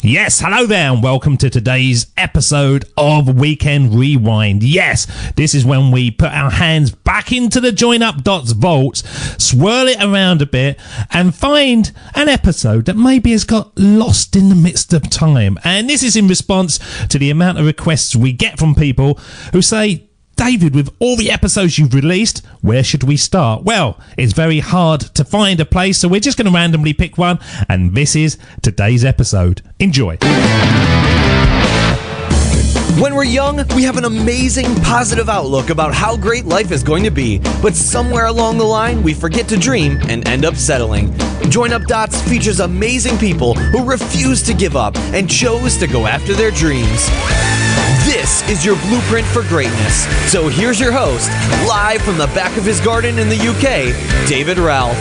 Yes, hello there and welcome to today's episode of Weekend Rewind. Yes, this is when we put our hands back into the Join Up Dots vaults, swirl it around a bit and find an episode that maybe has got lost in the midst of time. And this is in response to the amount of requests we get from people who say, David, with all the episodes you've released, where should we start? Well, it's very hard to find a place, so we're just going to randomly pick one, and this is today's episode. Enjoy. When we're young, we have an amazing, positive outlook about how great life is going to be, but somewhere along the line, we forget to dream and end up settling. Join Up Dots features amazing people who refuse to give up and chose to go after their dreams. This is your blueprint for greatness. So here's your host, live from the back of his garden in the UK, David Ralph.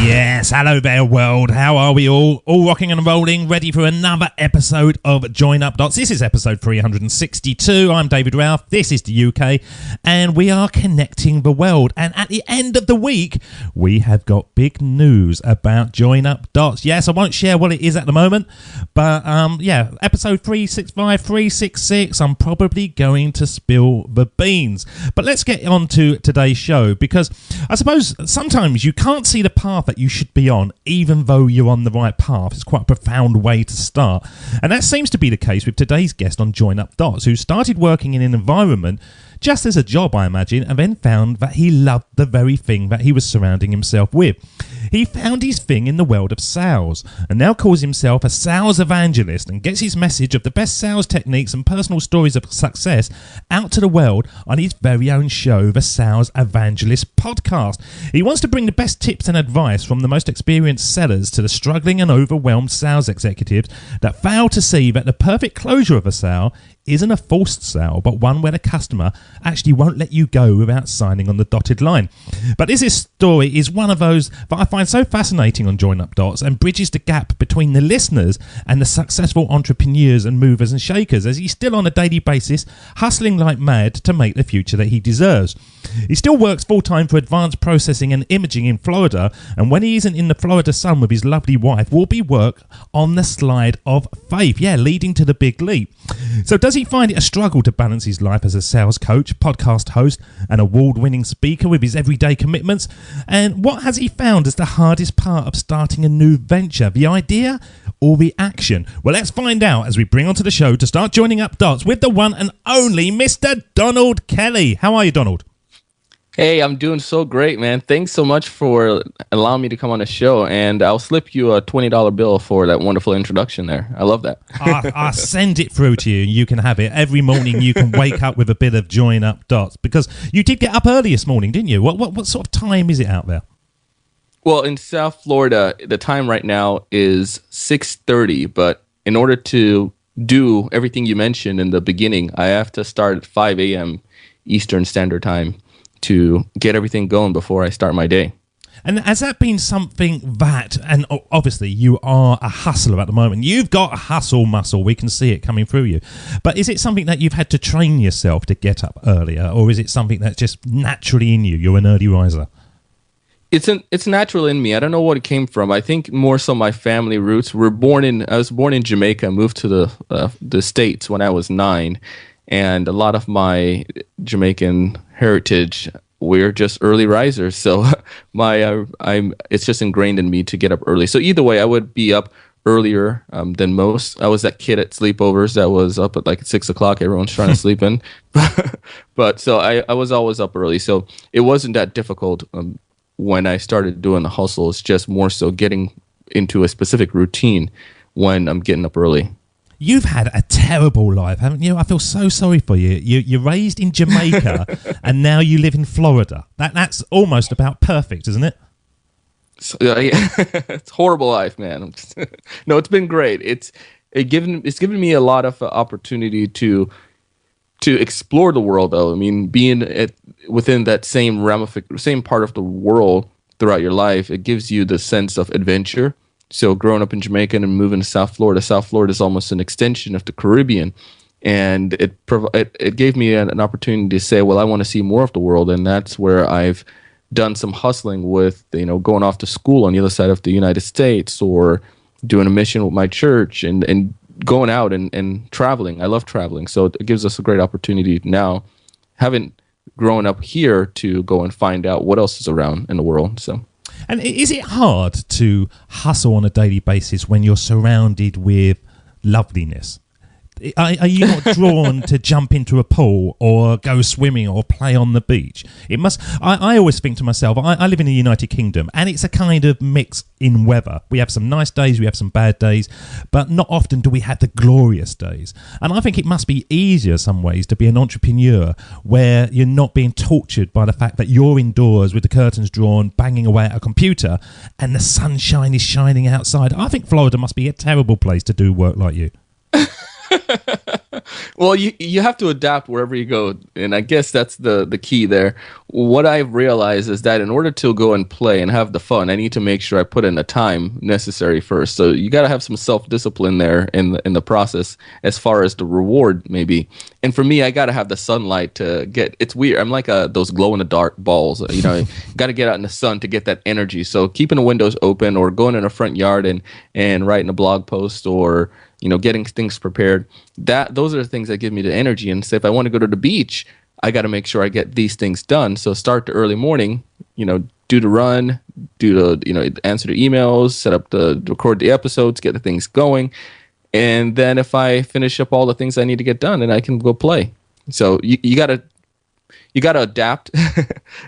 Yes, hello there world. How are we all? All rocking and rolling, ready for another episode of Join Up Dots. This is episode 362. I'm David Ralph. This is the UK, and we are connecting the world. And at the end of the week, we have got big news about Join Up Dots. Yes, I won't share what it is at the moment, but yeah, episode 365, 366, I'm probably going to spill the beans. But let's get on to today's show, because I suppose sometimes you can't see the path that you should be on, even though you're on the right path. It's quite a profound way to start. And that seems to be the case with today's guest on Join Up Dots, who started working in an environment just as a job, I imagine, and then found that he loved the very thing that he was surrounding himself with. He found his thing in the world of sales and now calls himself a sales evangelist and gets his message of the best sales techniques and personal stories of success out to the world on his very own show, the Sales Evangelist Podcast. He wants to bring the best tips and advice from the most experienced sellers to the struggling and overwhelmed sales executives that fail to see that the perfect closure of a sale isn't a forced sale, but one where the customer actually won't let you go without signing on the dotted line. But this story is one of those that I find so fascinating on Join Up Dots and bridges the gap between the listeners and the successful entrepreneurs and movers and shakers, as he's still on a daily basis hustling like mad to make the future that he deserves. He still works full-time for advanced processing and imaging in Florida, and when he isn't in the Florida sun with his lovely wife, will be work on the slide of faith, leading to the big leap. So does he find it a struggle to balance his life as a sales coach, podcast host, and award-winning speaker with his everyday commitments? And what has he found as the hardest part of starting a new venture, the idea or the action? Well, let's find out as we bring onto the show to start joining up dots with the one and only Mr. Donald Kelly. How are you, Donald? Hey, I'm doing so great, man. Thanks so much for allowing me to come on the show, and I'll slip you a $20 bill for that wonderful introduction there. I love that. I'll send it through to you. You can have it. Every morning you can wake up with a bit of Join Up Dots, because you did get up early this morning, didn't you? What sort of time is it out there? Well, in South Florida, the time right now is 6:30, but in order to do everything you mentioned in the beginning, I have to start at 5 a.m. Eastern Standard Time to get everything going before I start my day. And has that been something that, and obviously you are a hustler at the moment, you've got a hustle muscle, we can see it coming through you, but is it something that you've had to train yourself to get up earlier, or is it something that's just naturally in you? You're an early riser. It's natural in me. I don't know what it came from. I think more so my family roots. I was born in Jamaica, moved to the States when I was 9, and a lot of my Jamaican heritage, we're just early risers. So it's just ingrained in me to get up early. So either way, I would be up earlier than most. I was that kid at sleepovers that was up at like 6 o'clock. Everyone's trying to sleep in. But so I was always up early. So it wasn't that difficult when I started doing the hustle. It's just more so getting into a specific routine when I'm getting up early. You've had a terrible life, haven't you? I feel so sorry for you. You're raised in Jamaica and now you live in Florida. That's almost about perfect, isn't it? So, yeah. It's a horrible life, man. No, it's been great. It's given me a lot of opportunity to explore the world, though. I mean, being within that same part of the world throughout your life, it gives you the sense of adventure. So growing up in Jamaica and moving to South Florida is almost an extension of the Caribbean. And it gave me an opportunity to say, well, I want to see more of the world. And that's where I've done some hustling with, going off to school on the other side of the United States, or doing a mission with my church, and going out and traveling. I love traveling. So it gives us a great opportunity now, having grown up here, to go and find out what else is around in the world. So. And is it hard to hustle on a daily basis when you're surrounded with loveliness? Are you not drawn to jump into a pool or go swimming or play on the beach? It must. I always think to myself, I live in the United Kingdom, and it's a kind of mix in weather. We have some nice days, we have some bad days, but not often do we have the glorious days. And I think it must be easier some ways to be an entrepreneur where you're not being tortured by the fact that you're indoors with the curtains drawn, banging away at a computer, and the sunshine is shining outside. I think Florida must be a terrible place to do work like you. Well, you have to adapt wherever you go, and I guess that's the key there. What I've realized is that in order to go and play and have the fun, I need to make sure I put in the time necessary first. So you got to have some self-discipline there in the process, as far as the reward maybe. And for me, I got to have the sunlight to get. It's weird. I'm like those glow-in-the-dark balls. You got to get out in the sun to get that energy. So keeping the windows open, or going in the front yard and writing a blog post, or getting things prepared. Those are the things that give me the energy. And so if I want to go to the beach, I got to make sure I get these things done. So start the early morning, do the run, answer the emails, set up record the episodes, get the things going. And then if I finish up all the things I need to get done, then I can go play. So you gotta adapt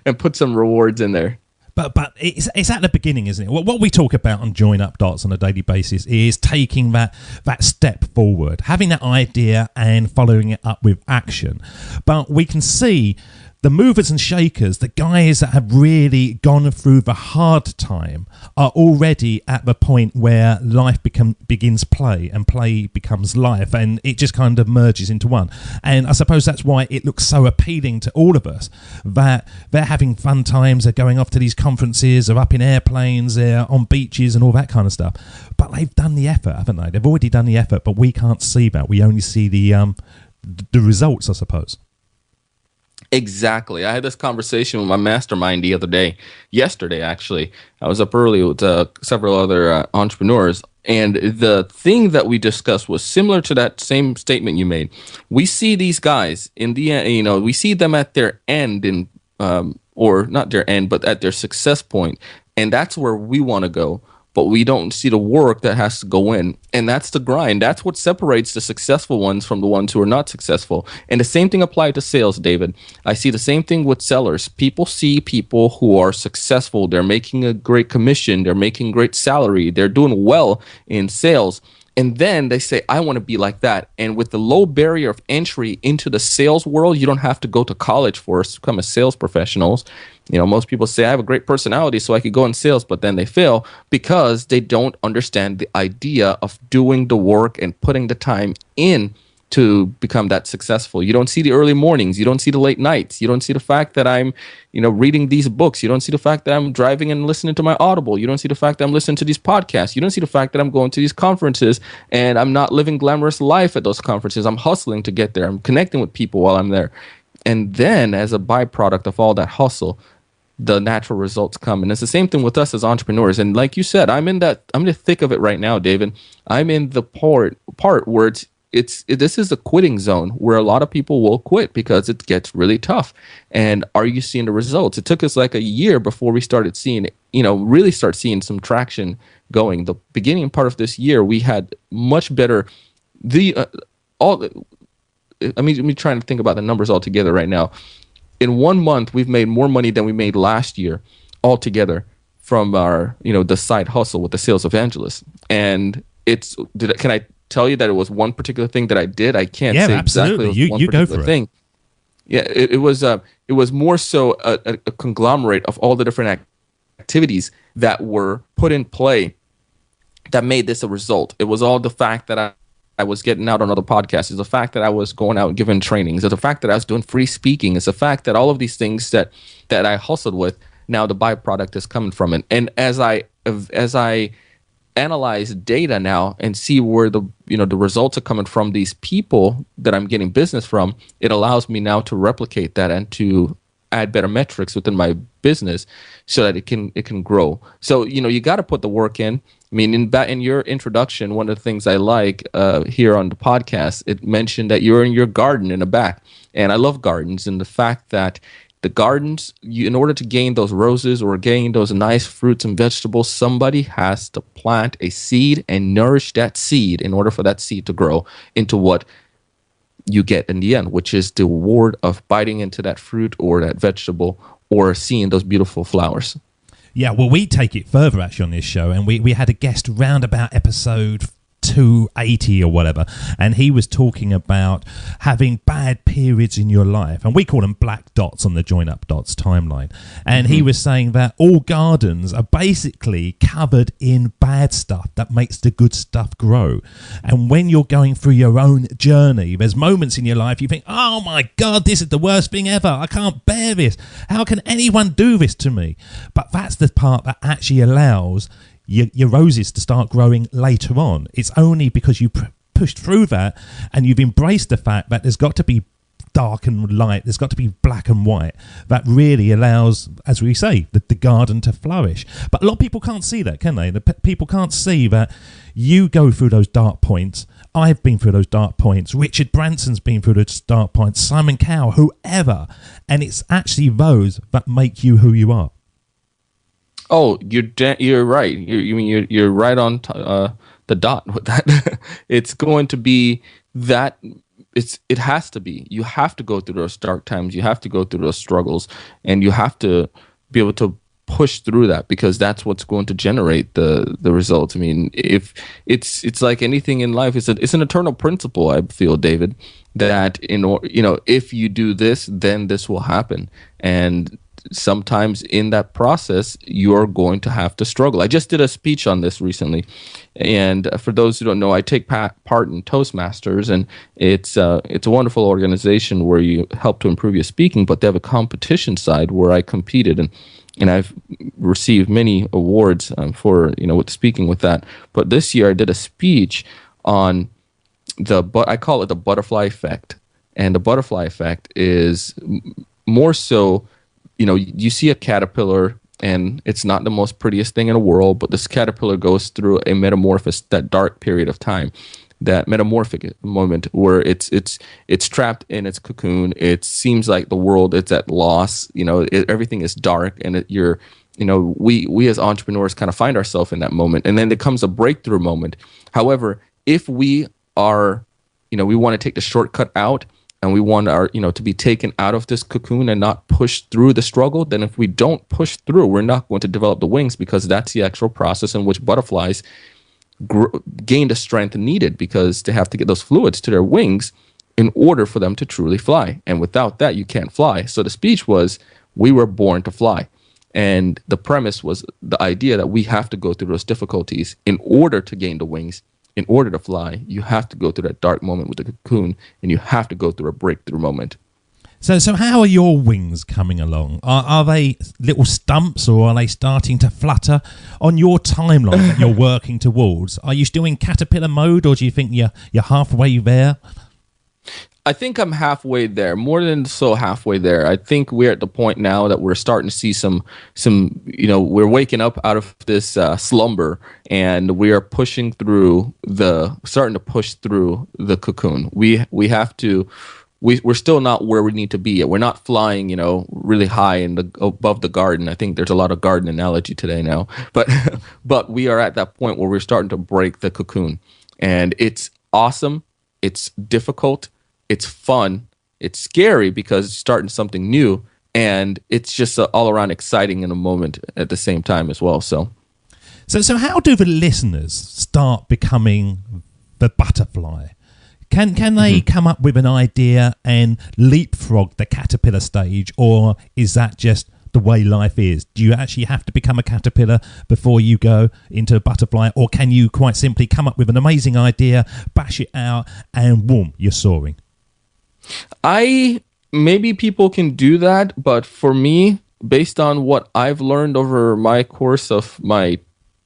and put some rewards in there. But it's at the beginning, isn't it? What we talk about on Join Up Dots on a daily basis is taking that step forward, having that idea and following it up with action. But we can see the movers and shakers, the guys that have really gone through the hard time, are already at the point where life begins play, and play becomes life, and it just kind of merges into one. And I suppose that's why it looks so appealing to all of us, that they're having fun times, they're going off to these conferences, they're up in airplanes, they're on beaches and all that kind of stuff. But they've done the effort, haven't they? They've already done the effort, but we can't see that. We only see the results, I suppose. Exactly. I had this conversation with my mastermind yesterday actually. I was up early with several other entrepreneurs, and the thing that we discussed was similar to that same statement you made. We see these guys in the end, we see them at their end, or not their end, but at their success point, and that's where we want to go. But we don't see the work that has to go in. And that's the grind. That's what separates the successful ones from the ones who are not successful. And the same thing applied to sales, David. I see the same thing with sellers. People see people who are successful. They're making a great commission. They're making great salary. They're doing well in sales. And then they say, I want to be like that. And with the low barrier of entry into the sales world, you don't have to go to college for us to become a sales professionals. Most people say, I have a great personality, so I could go in sales, but then they fail because they don't understand the idea of doing the work and putting the time in to become that successful. You don't see the early mornings. You don't see the late nights. You don't see the fact that I'm, reading these books. You don't see the fact that I'm driving and listening to my Audible. You don't see the fact that I'm listening to these podcasts. You don't see the fact that I'm going to these conferences and I'm not living glamorous life at those conferences. I'm hustling to get there. I'm connecting with people while I'm there. And then as a byproduct of all that hustle, the natural results come. And it's the same thing with us as entrepreneurs. And like you said, I'm in the thick of it right now, David. I'm in the part where this is the quitting zone, where a lot of people will quit because it gets really tough. And are you seeing the results? It took us like a year before we started seeing, really start seeing some traction going. The beginning part of this year, we had much better, let me try and think about the numbers all together right now. In 1 month, we've made more money than we made last year altogether from our, the side hustle with the sales evangelist. And can I tell you that it was one particular thing that I did? I can't say absolutely. Exactly. You go for thing. Yeah, it was more so a conglomerate of all the different activities that were put in play that made this a result. It was all the fact that I was getting out on other podcasts. It's the fact that I was going out and giving trainings. It's the fact that I was doing free speaking. It's the fact that all of these things that I hustled with, now the byproduct is coming from it. And as I analyze data now and see where the results are coming from these people that I'm getting business from, it allows me now to replicate that and to add better metrics within my business so that it can grow. So you got to put the work in. I mean, in your introduction, one of the things I like here on the podcast, it mentioned that you're in your garden in the back, and I love gardens, and the fact that the gardens, in order to gain those roses or gain those nice fruits and vegetables, somebody has to plant a seed and nourish that seed in order for that seed to grow into what you get in the end, which is the reward of biting into that fruit or that vegetable or seeing those beautiful flowers. Yeah, well, we take it further actually on this show, and we had a guest round about episode 280 or whatever, and he was talking about having bad periods in your life, and we call them black dots on the Join Up Dots timeline, and he was saying that all gardens are basically covered in bad stuff that makes the good stuff grow. And when you're going through your own journey, there's moments in your life you think, oh my god, this is the worst thing ever, I can't bear this, how can anyone do this to me? But that's the part that actually allows your roses to start growing later on. It's only because you pushed through that and you've embraced the fact that there's got to be dark and light, there's got to be black and white, that really allows, as we say, the garden to flourish. But a lot of people can't see that, can they? People can't see that you go through those dark points. I've been through those dark points. Richard Branson's been through those dark points. Simon Cowell, whoever. And it's actually those that make you who you are. Oh, you're right. You're right on the dot with that. It's going to be that. It has to be. You have to go through those dark times. You have to go through those struggles, and you have to be able to push through that, because that's what's going to generate the results. I mean, if it's like anything in life, it's an eternal principle. I feel, David, that if you do this, then this will happen, and sometimes in that process you're going to have to struggle. I just did a speech on this recently, and for those who don't know, I take part in Toastmasters, and it's a wonderful organization where you help to improve your speaking, but they have a competition side where I competed, and I've received many awards for with speaking with that. But this year I did a speech on I call it the butterfly effect, and the butterfly effect is more so, you see a caterpillar, and it's not the most prettiest thing in the world, but this caterpillar goes through a metamorphosis, that dark period of time, that metamorphic moment where it's trapped in its cocoon. It seems like the world is at loss. Everything is dark, and we as entrepreneurs kind of find ourselves in that moment, and then there comes a breakthrough moment. However, if we are, we want to take the shortcut out, and we want to be taken out of this cocoon and not push through the struggle, then if we don't push through, we're not going to develop the wings, because that's the actual process in which butterflies gain the strength needed, because they have to get those fluids to their wings in order for them to truly fly. And without that, you can't fly. So the speech was, we were born to fly. And the premise was the idea that we have to go through those difficulties in order to gain the wings. In order to fly, you have to go through that dark moment with the cocoon, and you have to go through a breakthrough moment. So how are your wings coming along? Are they little stumps, or are they starting to flutter on your timeline that you're working towards? Are you still in caterpillar mode, or do you think you're halfway there? I think I'm halfway there, more than so halfway there. I think we're at the point now that we're starting to see some we're waking up out of this slumber, and we are starting to push through the cocoon. We have to. We're still not where we need to be yet. We're not flying, really high above the garden. I think there's a lot of garden analogy today now, but we are at that point where we're starting to break the cocoon, and it's awesome. It's difficult. It's fun. It's scary because it's starting something new, and it's just all around exciting in a moment at the same time as well. So how do the listeners start becoming the butterfly? Can they come up with an idea and leapfrog the caterpillar stage, or is that just the way life is? Do you actually have to become a caterpillar before you go into a butterfly, or can you quite simply come up with an amazing idea, bash it out, and boom, you're soaring? Maybe people can do that, but for me, based on what I've learned over my course of my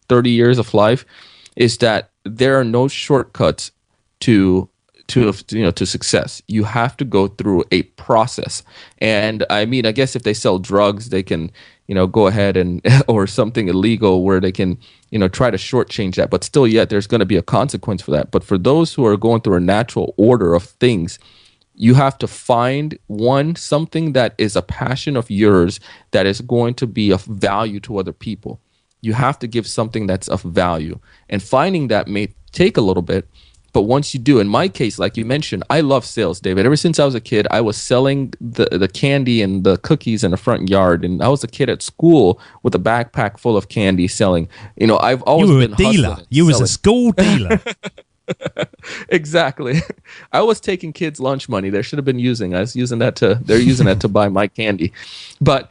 30 years of life, is that there are no shortcuts to success. You have to go through a process. And I mean, I guess if they sell drugs, they can, go ahead and or something illegal where they can, try to shortchange that. But still, yet there's going to be a consequence for that. But for those who are going through a natural order of things, you have to find something that is a passion of yours that is going to be of value to other people. You have to give something that's of value, and finding that may take a little bit. But once you do, in my case, like you mentioned, I love sales, David. Ever since I was a kid, I was selling the candy and the cookies in the front yard. And I was a kid at school with a backpack full of candy selling. I've always been a dealer. You was a school dealer. Exactly. I was taking kids' lunch money. They should have been using. I was using that they're using that to buy my candy. But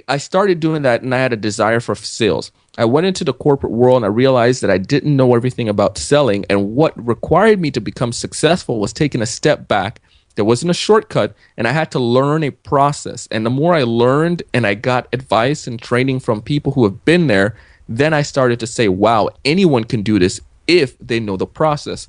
I started doing that, and I had a desire for sales. I went into the corporate world, and I realized that I didn't know everything about selling, and what required me to become successful was taking a step back. There wasn't a shortcut, and I had to learn a process. And the more I learned and I got advice and training from people who have been there, then I started to say, wow, anyone can do this if they know the process.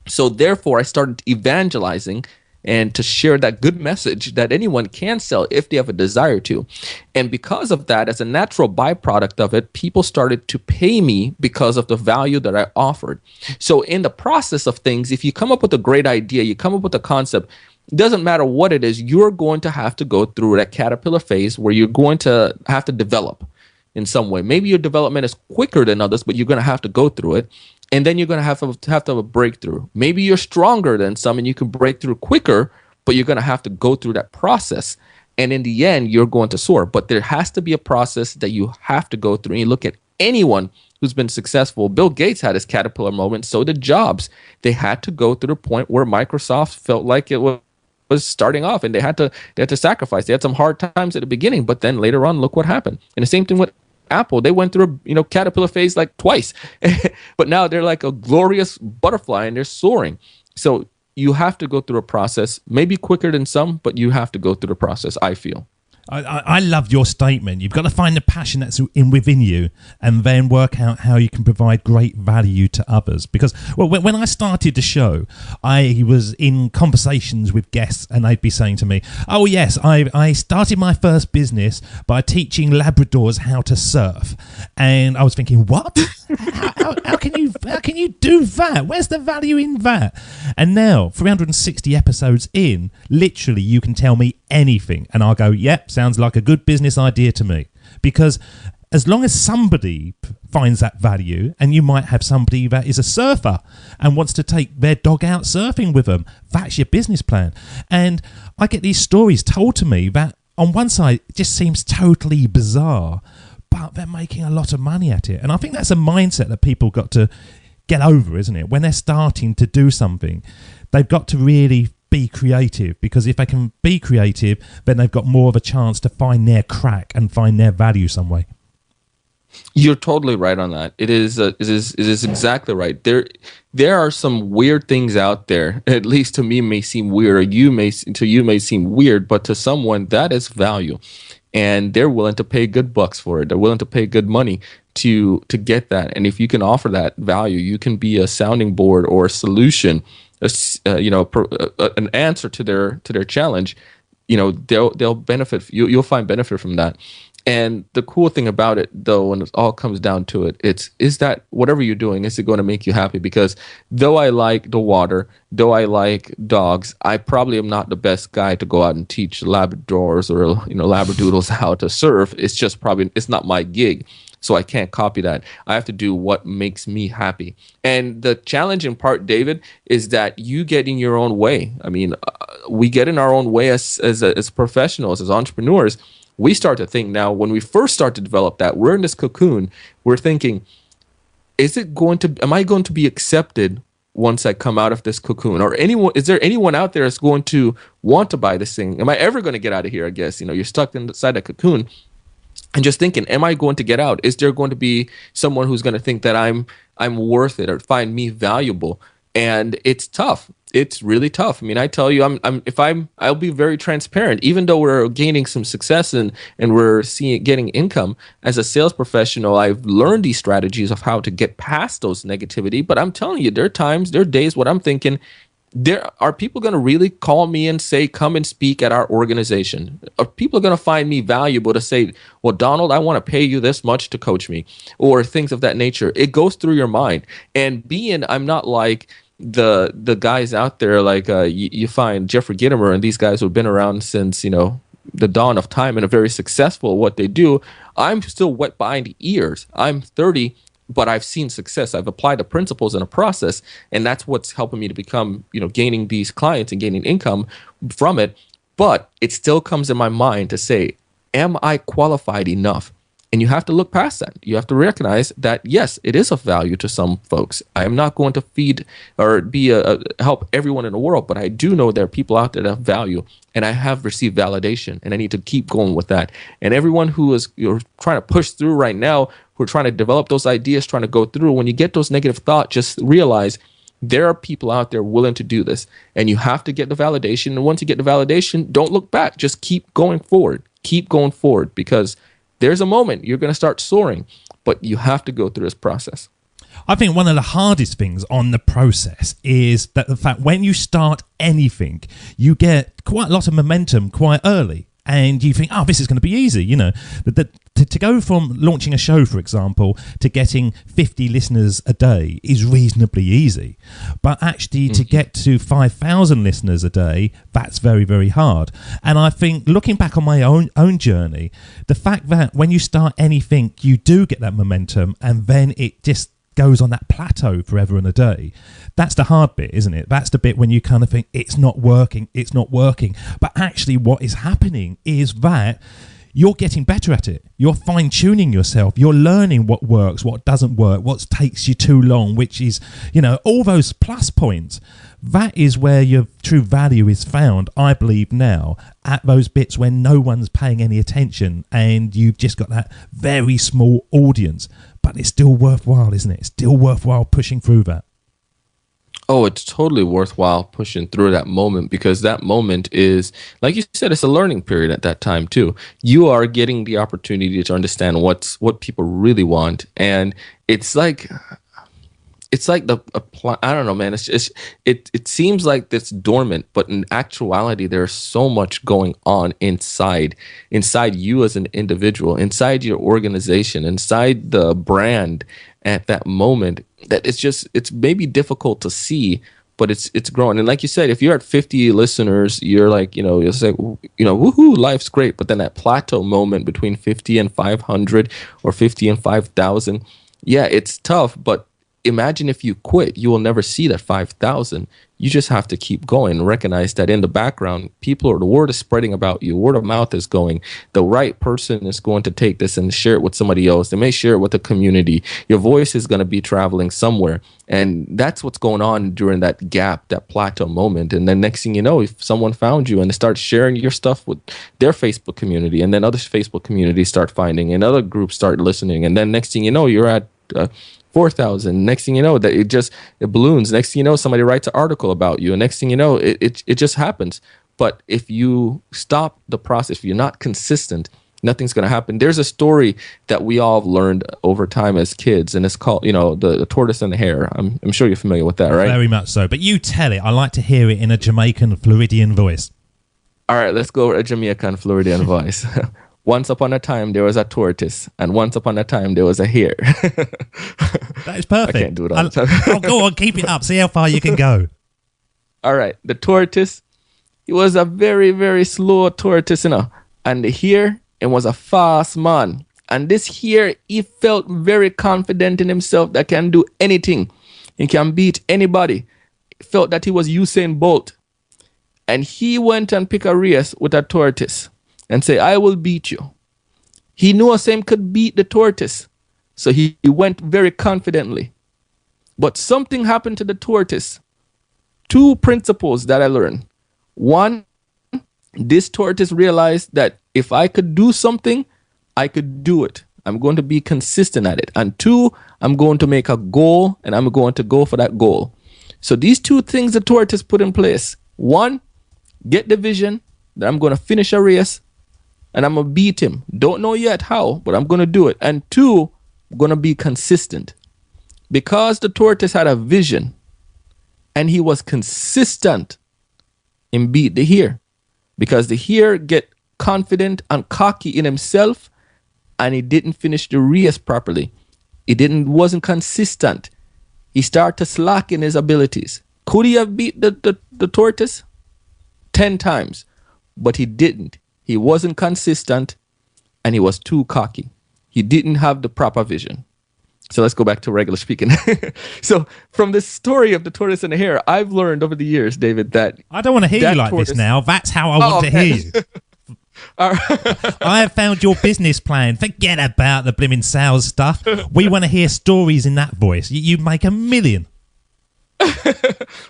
So therefore, I started evangelizing and to share that good message that anyone can sell if they have a desire to. And because of that, as a natural byproduct of it, people started to pay me because of the value that I offered. So in the process of things, if you come up with a great idea, you come up with a concept, it doesn't matter what it is, you're going to have to go through that caterpillar phase where you're going to have to develop in some way. Maybe your development is quicker than others, but you're going to have to go through it. And then you're going to have to have a breakthrough. Maybe you're stronger than some and you can break through quicker, but you're going to have to go through that process. And in the end, you're going to soar. But there has to be a process that you have to go through. And you look at anyone who's been successful. Bill Gates had his caterpillar moment. So did Jobs. They had to go through the point where Microsoft felt like it was starting off, and they had to sacrifice. They had some hard times at the beginning, but then later on, look what happened. And the same thing with Apple. They went through a caterpillar phase like twice, but now they're like a glorious butterfly and they're soaring. So you have to go through a process, maybe quicker than some, but you have to go through the process, I feel. I loved your statement. You've got to find the passion that's within you and then work out how you can provide great value to others. Because, well, when I started the show, I was in conversations with guests and they'd be saying to me, oh, yes, I started my first business by teaching Labradors how to surf. And I was thinking, what? How can you do that? Where's the value in that? And now, 360 episodes in, literally you can tell me anything and I'll go, yep, sounds like a good business idea to me. Because as long as somebody finds that value, and you might have somebody that is a surfer and wants to take their dog out surfing with them, that's your business plan. And I get these stories told to me that on one side it just seems totally bizarre, but they're making a lot of money at it. And I think that's a mindset that people got to get over, isn't it? When they're starting to do something, they've got to really be creative, because if they can be creative, then they've got more of a chance to find their crack and find their value some way. You're totally right on that. It is exactly right. There are some weird things out there. At least to me, may seem weird, or to you may seem weird, but to someone that is value, and they're willing to pay good bucks for it. They're willing to pay good money to get that. And if you can offer that value, you can be a sounding board or a solution, an answer to their challenge. They'll benefit. You'll find benefit from that. And the cool thing about it, though, when it all comes down to it, is that whatever you're doing, is it going to make you happy? Because though I like the water, though I like dogs, I probably am not the best guy to go out and teach Labradors or Labradoodles how to surf. It's not my gig. So I can't copy that. I have to do what makes me happy. And the challenging part, David, is that you get in your own way. I mean, we get in our own way as professionals, as entrepreneurs. We start to think now, when we first start to develop that, we're in this cocoon, we're thinking, am I going to be accepted once I come out of this cocoon? Or is there anyone out there that's going to want to buy this thing? Am I ever going to get out of here? I guess, you're stuck inside that cocoon and just thinking, am I going to get out? Is there going to be someone who's going to think that I'm worth it or find me valuable? And it's tough. It's really tough. I mean, I tell you, I'll be very transparent. Even though we're gaining some success and we're getting income as a sales professional, I've learned these strategies of how to get past those negativity. But I'm telling you, there are days when I'm thinking, there are people going to really call me and say, come and speak at our organization? Are people going to find me valuable to say, well, Donald, I want to pay you this much to coach me, or things of that nature? It goes through your mind. And I'm not like the guys out there, like you find Jeffrey Gitomer and these guys who have been around since, the dawn of time and are very successful at what they do. I'm still wet behind the ears. I'm 30, but I've seen success. I've applied the principles in a process, and that's what's helping me to become, gaining these clients and gaining income from it. But it still comes in my mind to say, am I qualified enough? And you have to look past that. You have to recognize that, yes, it is of value to some folks. I am not going to feed or help everyone in the world, but I do know there are people out there that have value, and I have received validation, and I need to keep going with that. And everyone who is trying to push through right now, who are trying to develop those ideas, trying to go through, when you get those negative thoughts, just realize there are people out there willing to do this, and you have to get the validation. And once you get the validation, don't look back. Just keep going forward. Keep going forward, because there's a moment you're going to start soaring, but you have to go through this process. I think one of the hardest things on the process is that the fact when you start anything, you get quite a lot of momentum quite early. And you think, oh, this is going to be easy, to go from launching a show, for example, to getting 50 listeners a day is reasonably easy. But actually to get to 5,000 listeners a day, that's very, very hard. And I think looking back on my own journey, the fact that when you start anything, you do get that momentum, and then it just goes on that plateau forever and a day. That's the hard bit, isn't it? That's the bit when you kind of think it's not working. But actually what is happening is that you're getting better at it. You're fine-tuning yourself. You're learning what works, what doesn't work, what takes you too long, which is, all those plus points. That is where your true value is found, I believe now, at those bits when no one's paying any attention and you've just got that very small audience. But it's still worthwhile, isn't it? It's still worthwhile pushing through that. Oh, it's totally worthwhile pushing through that moment, because that moment is, like you said, it's a learning period at that time too. You are getting the opportunity to understand what people really want, and it's like I don't know, man. It seems like it's dormant, but in actuality, there's so much going on inside you as an individual, inside your organization, inside the brand at that moment, that it's maybe difficult to see, but it's growing. And like you said, if you're at 50 listeners, you're like, you'll say, woohoo, life's great. But then that plateau moment between 50 and 500 or 50 and 5,000, yeah, it's tough, but imagine if you quit, you will never see that 5,000. You just have to keep going and recognize that in the background, the word is spreading about you. Word of mouth is going. The right person is going to take this and share it with somebody else. They may share it with the community. Your voice is going to be traveling somewhere. And that's what's going on during that gap, that plateau moment. And then next thing you know, if someone found you and they start sharing your stuff with their Facebook community, and then other Facebook communities start finding, and other groups start listening. And then next thing you know, you're at 4,000. Next thing you know, that it balloons. Next thing you know, somebody writes an article about you, and next thing you know, it just happens. But if you stop the process, if you're not consistent, nothing's going to happen. There's a story that we all have learned over time as kids, and it's called, the tortoise and the hare. I'm sure you're familiar with that, right? Very much so. But you tell it. I like to hear it in a Jamaican Floridian voice. All right, let's go a Jamaican Floridian voice. Once upon a time, there was a tortoise, and once upon a time, there was a hare. That is perfect. I can't do it all the time. Oh, go on, keep it up. See how far you can go. All right. The tortoise, he was a very, very slow tortoise, and the hare, it was a fast man. And this hare, he felt very confident in himself that can do anything. He can beat anybody. He felt that he was Usain Bolt. And he went and picked a race with a tortoise and say, I will beat you. He knew Sam could beat the tortoise, so he went very confidently. But something happened to the tortoise. Two principles that I learned. One, this tortoise realized that if I could do something, I could do it. I'm going to be consistent at it. And two, I'm going to make a goal, and I'm going to go for that goal. So these two things the tortoise put in place. One, get the vision that I'm going to finish a race, and I'm going to beat him. Don't know yet how, but I'm going to do it. And two, I'm going to be consistent. Because the tortoise had a vision, And he was consistent in beat the hare, because the hare get confident and cocky in himself, and he didn't finish the race properly. Wasn't consistent. He started to slack in his abilities. Could he have beat the tortoise 10 times? But he didn't. He wasn't consistent, and he was too cocky. He didn't have the proper vision. So let's go back to regular speaking. So from this story of the tortoise and the hare, I've learned over the years, David, that I don't want to hear you like this now. That's how I want to hear you. I have found your business plan. Forget about the blimmin' sales stuff. We want to hear stories in that voice. You make $1 million.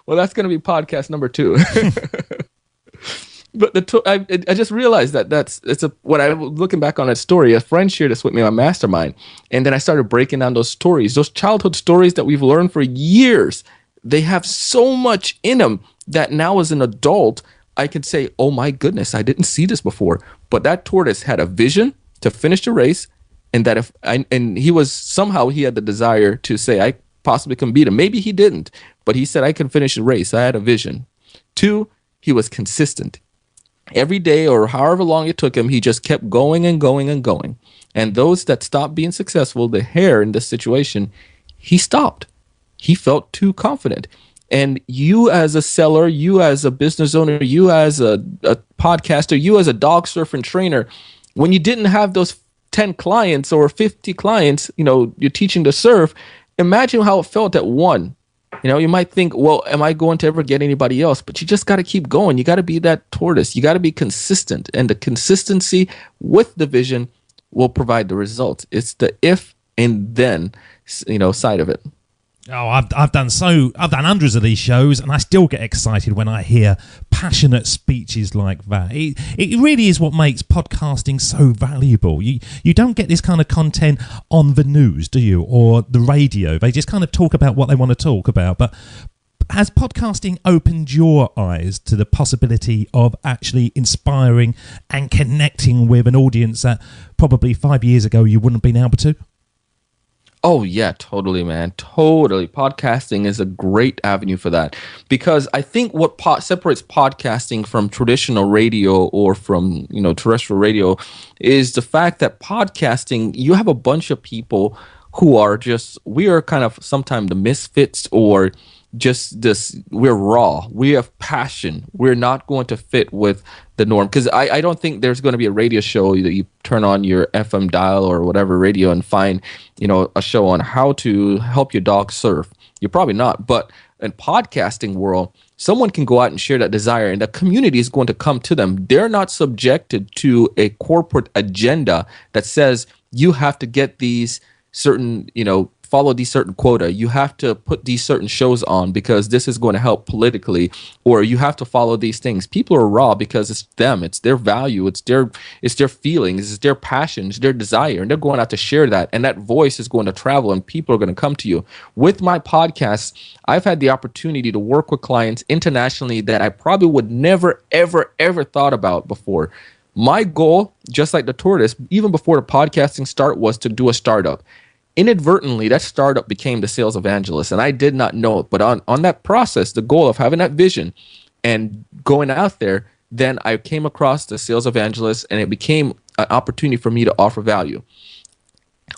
Well, that's going to be podcast number 2. But I just realized when I was looking back on that story, a friend shared this with me on my mastermind, and then I started breaking down those stories, those childhood stories that we've learned for years. They have so much in them that now as an adult, I could say, oh my goodness, I didn't see this before. But that tortoise had a vision to finish the race, and that he had the desire to say, I possibly can beat him. Maybe he didn't, but he said, I can finish the race. I had a vision. 2, he was consistent. Every day or however long it took him, he just kept going and going and going. And those that stopped being successful, the hare in this situation, he stopped. He felt too confident. And you as a seller, you as a business owner, you as a podcaster, you as a dog surfing trainer, when you didn't have those 10 clients or 50 clients, you're teaching to surf, imagine how it felt at one. You might think, well, am I going to ever get anybody else? But you just got to keep going. You got to be that tortoise. You got to be consistent. And the consistency with the vision will provide the results. It's the if and then, side of it. Oh, I've done hundreds of these shows, and I still get excited when I hear passionate speeches like that. It really is what makes podcasting so valuable. You don't get this kind of content on the news, do you, or the radio? They just kind of talk about what they want to talk about. But has podcasting opened your eyes to the possibility of actually inspiring and connecting with an audience that probably 5 years ago you wouldn't have been able to? Oh, yeah, totally, man. Totally. Podcasting is a great avenue for that, because I think what separates podcasting from traditional radio or from, terrestrial radio is the fact that podcasting, you have a bunch of people who are we are kind of sometimes the misfits, or we're raw. We have passion. We're not going to fit with the norm, because I don't think there's going to be a radio show that you turn on your FM dial or whatever radio and find, a show on how to help your dog surf. You're probably not. But in podcasting world, someone can go out and share that desire, and the community is going to come to them. They're not subjected to a corporate agenda that says you have to get these certain, follow these certain quota. You have to put these certain shows on because this is going to help politically, or you have to follow these things. People are raw because it's them, it's their value, it's their feelings, it's their passion, it's their desire, and they're going out to share that, and that voice is going to travel, and people are going to come to you. With my podcast, I've had the opportunity to work with clients internationally that I probably would never, ever, ever thought about before. My goal, just like the tortoise, even before the podcasting start, was to do a startup. Inadvertently, that startup became the sales evangelist, and I did not know it. But on that process, the goal of having that vision and going out there, then I came across the sales evangelist, and it became an opportunity for me to offer value.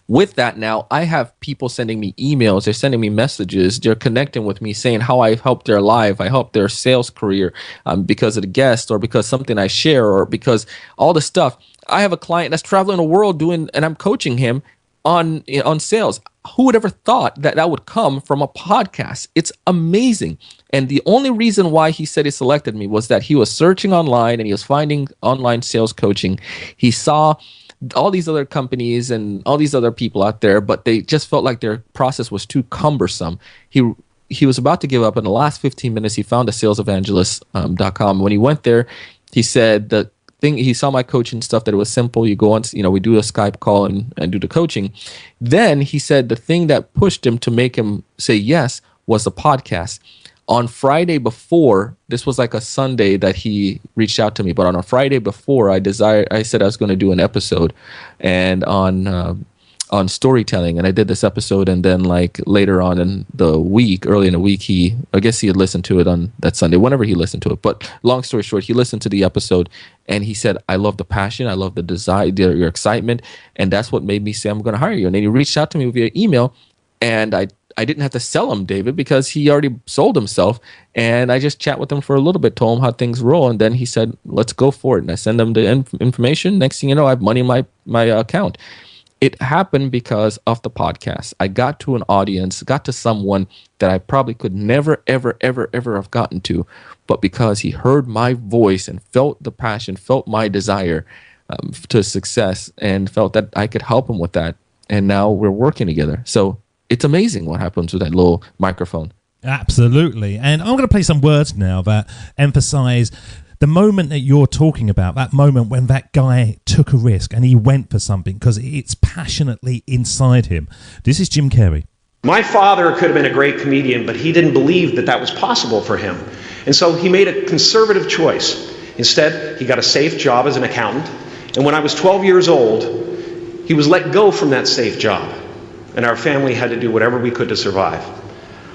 With that, now I have people sending me emails, they're sending me messages, they're connecting with me saying how I've helped their life, I helped their sales career because of the guest, or because something I share, or because all the stuff. I have a client that's traveling the world and I'm coaching him on sales. Who would ever thought that would come from a podcast? It's amazing. And the only reason why he said he selected me was that he was searching online and he was finding online sales coaching. He saw all these other companies and all these other people out there, but they just felt like their process was too cumbersome. He was about to give up. In the last 15 minutes, he found a salesevangelist.com. When he went there, he said that he saw my coaching stuff, that it was simple. You go on, we do a Skype call and do the coaching. Then he said the thing that pushed him to make him say yes was the podcast. On Friday before, this was like a Sunday that he reached out to me, but on a Friday before, I said I was going to do an episode, and on on storytelling, and I did this episode, and then like later on in the week, early in the week, I guess he had listened to it on that Sunday, whenever he listened to it. But long story short, he listened to the episode, and he said, I love the passion, I love the desire, your excitement, and that's what made me say I'm going to hire you. And then he reached out to me via email, and I didn't have to sell him, David, because he already sold himself. And I just chat with him for a little bit, told him how things roll. And then he said, let's go for it. And I send him the information. Next thing you know, I have money in my account. It happened because of the podcast. I got to an audience, got to someone that I probably could never, ever, ever, ever have gotten to. But because he heard my voice and felt the passion, felt my desire to success, and felt that I could help him with that. And now we're working together. So it's amazing what happens with that little microphone. Absolutely. And I'm going to play some words now that emphasize the moment that you're talking about, that moment when that guy took a risk and he went for something because it's passionately inside him. This is Jim Carrey. My father could have been a great comedian, but he didn't believe that was possible for him. And so he made a conservative choice. Instead, he got a safe job as an accountant. And when I was 12 years old, he was let go from that safe job. And our family had to do whatever we could to survive.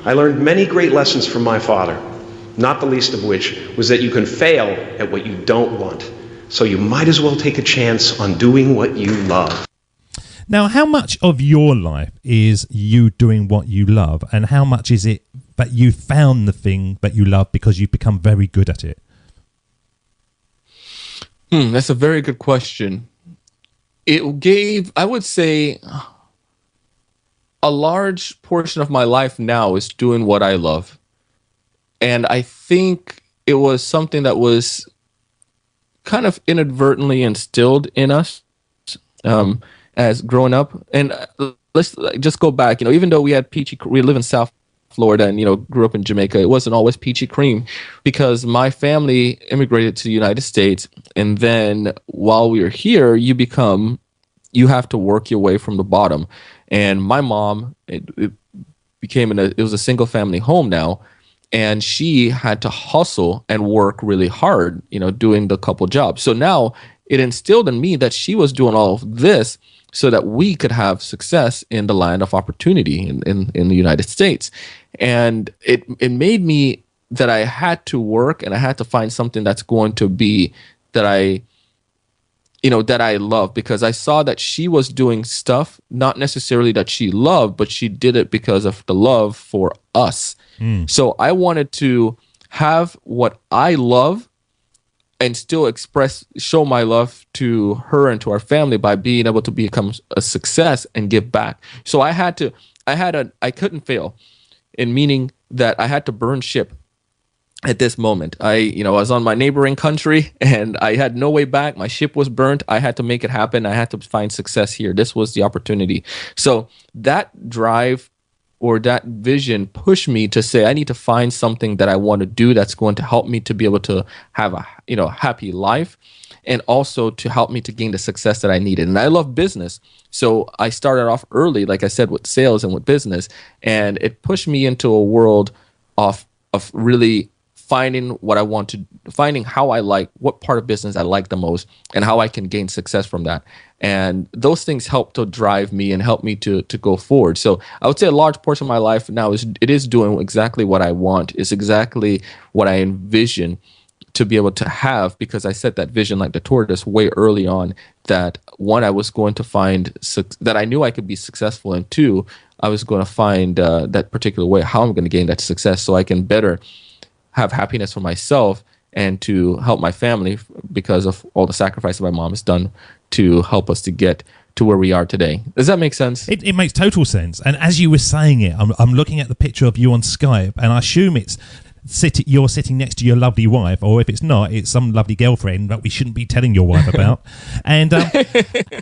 I learned many great lessons from my father, not the least of which was that you can fail at what you don't want. So you might as well take a chance on doing what you love. Now, how much of your life is you doing what you love, and how much is it that you found the thing that you love because you've become very good at it? That's a very good question. It gave, I would say, a large portion of my life now is doing what I love. And I think it was something that was kind of inadvertently instilled in us as growing up. And let's just go back, even though we live in South Florida and, grew up in Jamaica, it wasn't always peachy cream because my family immigrated to the United States. And then while we were here, you have to work your way from the bottom. And my mom, it was a single family home now, and she had to hustle and work really hard, doing the couple jobs. So now it instilled in me that she was doing all of this so that we could have success in the land of opportunity in the United States. And it made me that I had to work and I had to find something that's going to be that I love, because I saw that she was doing stuff, not necessarily that she loved, but she did it because of the love for us. So I wanted to have what I love and still show my love to her and to our family by being able to become a success and give back. So I couldn't fail, in meaning that I had to burn ship. At this moment, I was on my neighboring country and I had no way back. My ship was burnt. I had to make it happen. I had to find success here. This was the opportunity. So that drive or that vision pushed me to say, I need to find something that I want to do that's going to help me to be able to have a happy life, and also to help me to gain the success that I needed. And I love business. So I started off early, like I said, with sales and with business, and it pushed me into a world of really finding how I like, what part of business I like the most, and how I can gain success from that. And those things help to drive me and help me to go forward. So I would say a large portion of my life now is doing exactly what I want. It's exactly what I envision to be able to have, because I set that vision like the tortoise way early on, that one, I was going to find that I knew I could be successful, and two, I was going to find that particular way, how I'm going to gain that success so I can better have happiness for myself and to help my family because of all the sacrifice my mom has done to help us to get to where we are today. Does that make sense? It makes total sense. And as you were saying it, I'm looking at the picture of you on Skype, and I assume you're sitting next to your lovely wife, or if it's not, it's some lovely girlfriend that we shouldn't be telling your wife about. And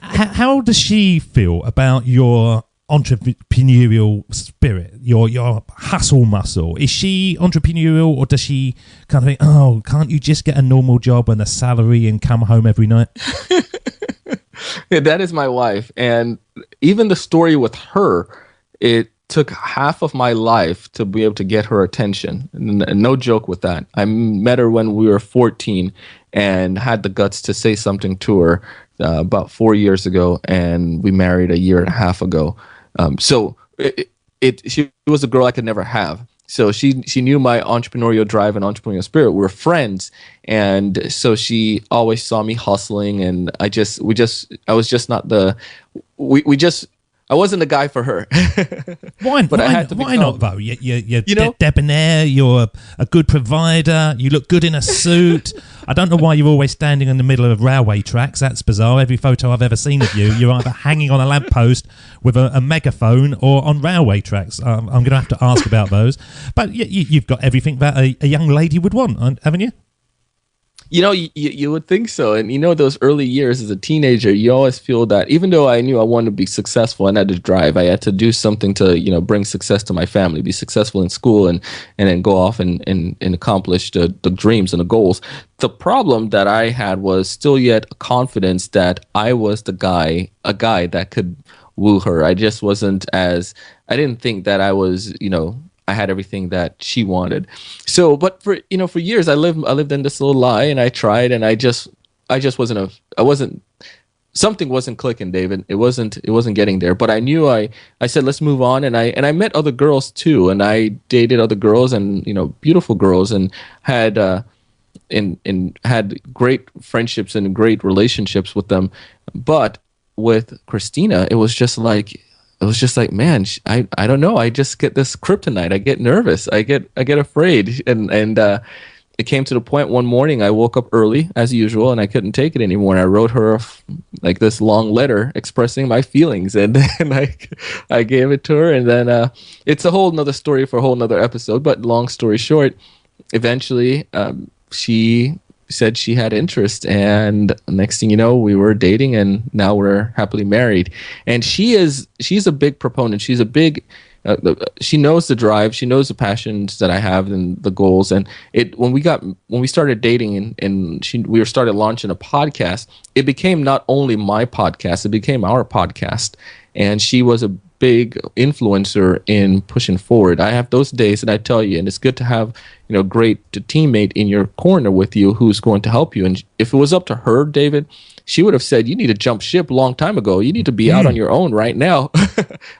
how does she feel about your entrepreneurial spirit, your hustle muscle? Is she entrepreneurial, or does she kind of think, oh, can't you just get a normal job and a salary and come home every night? Yeah, that is my wife. And even the story with her, took half of my life to be able to get her attention. And no joke with that. I met her when we were 14 and had the guts to say something to her about 4 years ago, and we married a year and a half ago. She was a girl I could never have. So she knew my entrepreneurial drive and entrepreneurial spirit. We were friends, and so she always saw me hustling, and I wasn't the guy for her. Why not though? You're debonair. You're a good provider. You look good in a suit. I don't know why you're always standing in the middle of railway tracks. That's bizarre. Every photo I've ever seen of you, you're either hanging on a lamppost with a megaphone or on railway tracks. I'm going to have to ask about those. But you've got everything that a young lady would want, haven't you? You would think so. And those early years as a teenager, you always feel that even though I knew I wanted to be successful and had to drive, I had to do something to, bring success to my family, be successful in school and then go off and accomplish the dreams and the goals. The problem that I had was still yet a confidence that I was a guy that could woo her. I just I didn't think that I was, I had everything that she wanted. So, but for years I lived in this little lie, and I tried, and something wasn't clicking, David. It wasn't getting there. But I knew I said, let's move on, and I met other girls too, and I dated other girls, and beautiful girls, and had had great friendships and great relationships with them. But with Christina, it was just like, man, I don't know. I just get this kryptonite. I get nervous. I get afraid. And it came to the point one morning I woke up early as usual, and I couldn't take it anymore. And I wrote her like this long letter expressing my feelings, and then I gave it to her. And then it's a whole nother story for a whole nother episode. But long story short, eventually she said she had interest, and next thing you know, we were dating, and now we're happily married. And she's a big proponent. She's a big she knows the drive, she knows the passions that I have and the goals. And when we started dating and we started launching a podcast, it became not only my podcast, it became our podcast. And she was a big influencer in pushing forward. I have those days, and I tell you, and it's good to have great teammate in your corner with you who's going to help you. And if it was up to her, David, she would have said, you need to jump ship a long time ago. You need to be out on your own right now.